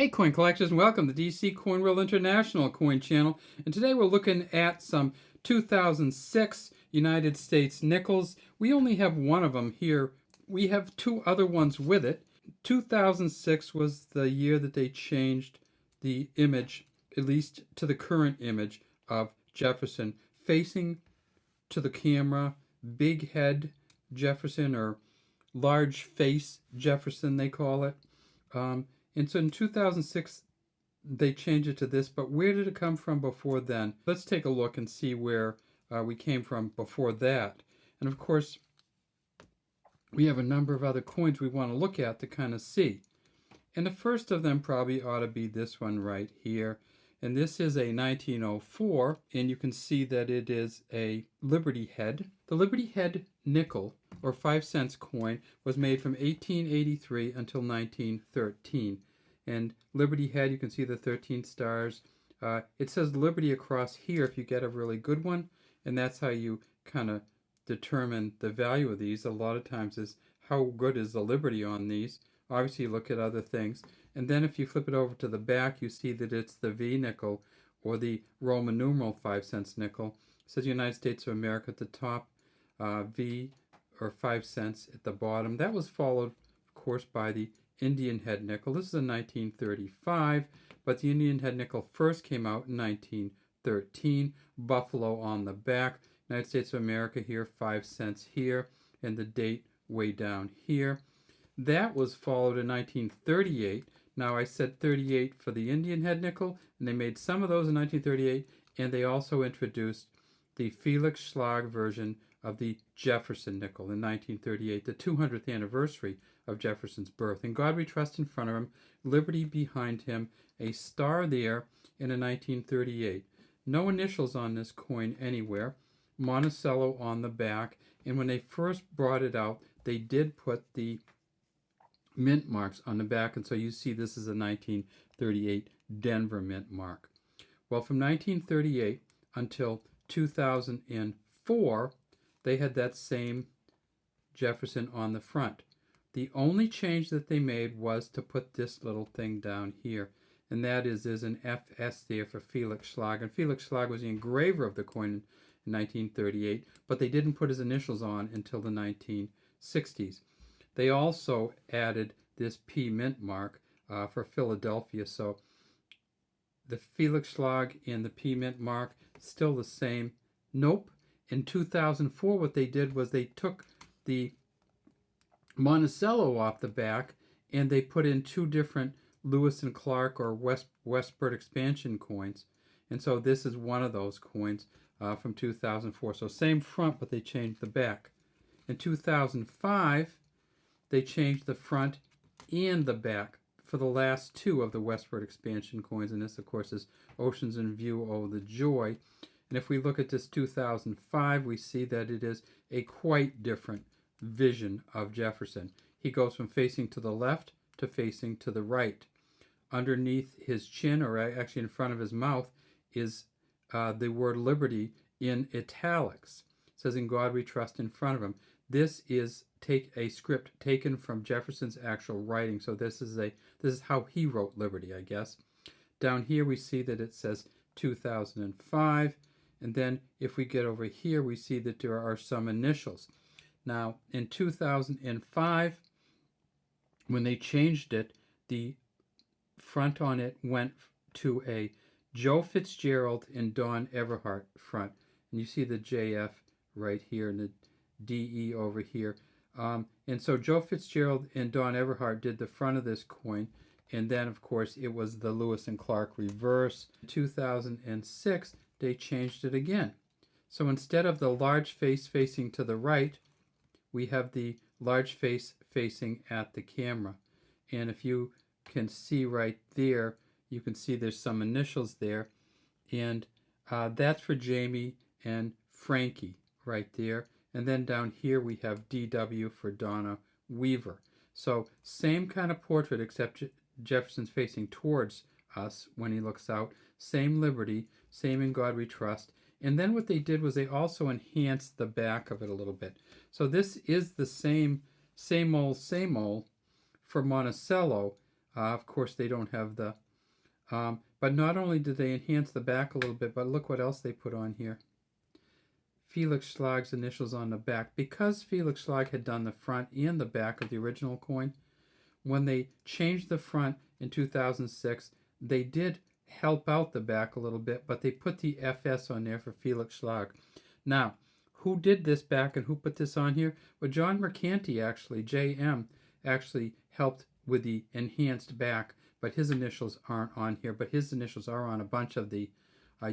Hey coin collectors, and welcome to DC Coin World International Coin Channel. And today we're looking at some 2006 United States nickels. We only have one of them here. We have two other ones with it. 2006 was the year that they changed the image, at least to the current image of Jefferson, facing to the camera, big head Jefferson, or large face Jefferson they call it. And so in 2006, they changed it to this, but where did it come from before then? Let's take a look and see where we came from before that. And of course, we have a number of other coins we want to look at to kind of see. And the first of them probably ought to be this one right here. And this is a 1904, and you can see that it is a Liberty Head. The Liberty Head nickel, or 5-cent coin, was made from 1883 until 1913. And Liberty Head, you can see the 13 stars. It says Liberty across here if you get a really good one, and that's how you kind of determine the value of these. A lot of times is how good is the Liberty on these. Obviously, you look at other things. And then if you flip it over to the back, you see that it's the V nickel, or the Roman numeral 5-cent nickel. It says United States of America at the top, V, or 5 cents at the bottom. That was followed, of course, by the Indian head nickel. This is in 1935, but the Indian head nickel first came out in 1913. Buffalo on the back. United States of America here, 5 cents here, and the date way down here. That was followed in 1938. Now I said 38 for the Indian head nickel, and they made some of those in 1938, and they also introduced the Felix Schlag version of the Jefferson nickel in 1938, the 200th anniversary of Jefferson's birth. In God we trust in front of him, Liberty behind him, a star there in a 1938. No initials on this coin anywhere. Monticello on the back, and when they first brought it out, they did put the mint marks on the back, and so you see this is a 1938 Denver mint mark. Well, from 1938 until 2004, they had that same Jefferson on the front. The only change that they made was to put this little thing down here, and that is there's an FS there for Felix Schlag, and Felix Schlag was the engraver of the coin in 1938, but they didn't put his initials on until the 1960s. They also added this P mint mark for Philadelphia, so the Felix Schlag and the P mint mark still the same. Nope. In 2004, what they did was they took the Monticello off the back and they put in two different Lewis and Clark or Westward expansion coins, and so this is one of those coins from 2004. So same front, but they changed the back. In 2005, they changed the front and the back for the last two of the Westward expansion coins, and this, of course, is Oceans in View, Oh the Joy. And if we look at this 2005, we see that it is a quite different vision of Jefferson. He goes from facing to the left to facing to the right. Underneath his chin, or actually in front of his mouth, is the word Liberty in italics. It says, "In God we trust" in front of him. This is a script taken from Jefferson's actual writing. So this is how he wrote Liberty, I guess. Down here we see that it says 2005, and then if we get over here, we see that there are some initials. Now in 2005, when they changed it, the front on it went to a Joe Fitzgerald and Don Everhart front, and you see the JF right here and the DE over here. And so Joe Fitzgerald and Don Everhart did the front of this coin, and then of course it was the Lewis and Clark reverse. In 2006, they changed it again. So instead of the large face facing to the right, we have the large face facing at the camera. And if you can see right there, you can see there's some initials there, and that's for Jamie and Frankie right there. And then down here we have DW for Donna Weaver. So same kind of portrait, except Jefferson's facing towards us when he looks out. Same Liberty, same In God We Trust. And then what they did was they also enhanced the back of it a little bit. So this is the same old for Monticello, Of course, they don't have the, but not only did they enhance the back a little bit, but look what else they put on here. Felix Schlag's initials on the back. Because Felix Schlag had done the front and the back of the original coin, when they changed the front in 2006, they did help out the back a little bit, but they put the FS on there for Felix Schlag. Now, who did this back and who put this on here? Well, John Mercanti actually, JM, actually helped with the enhanced back, but his initials aren't on here, but his initials are on a bunch of the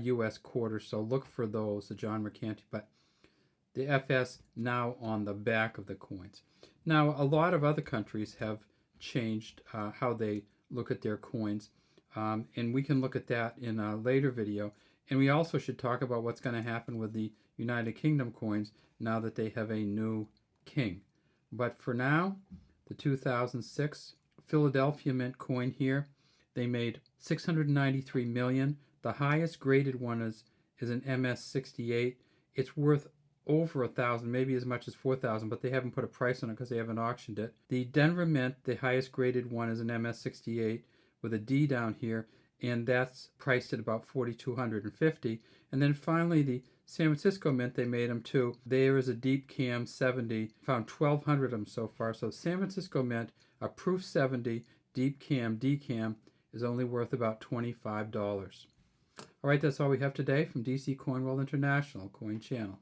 U.S. quarters, so look for those, the John Mercanti, but the FS now on the back of the coins. Now, a lot of other countries have changed how they look at their coins, and we can look at that in a later video. And we also should talk about what's going to happen with the United Kingdom coins now that they have a new king. But for now, the 2006 Philadelphia Mint coin here, they made 693 million. The highest graded one is an MS68. It's worth over 1,000, maybe as much as 4,000, but they haven't put a price on it because they haven't auctioned it. The Denver Mint, the highest graded one, is an MS68 with a D down here, and that's priced at about 4,250. And then finally, the San Francisco Mint, they made them too. There is a Deep Cam 70. Found 1,200 of them so far. So San Francisco Mint, a Proof 70 Deep Cam DCAM is only worth about $25. All right, that's all we have today from DC Coin World International Coin Channel.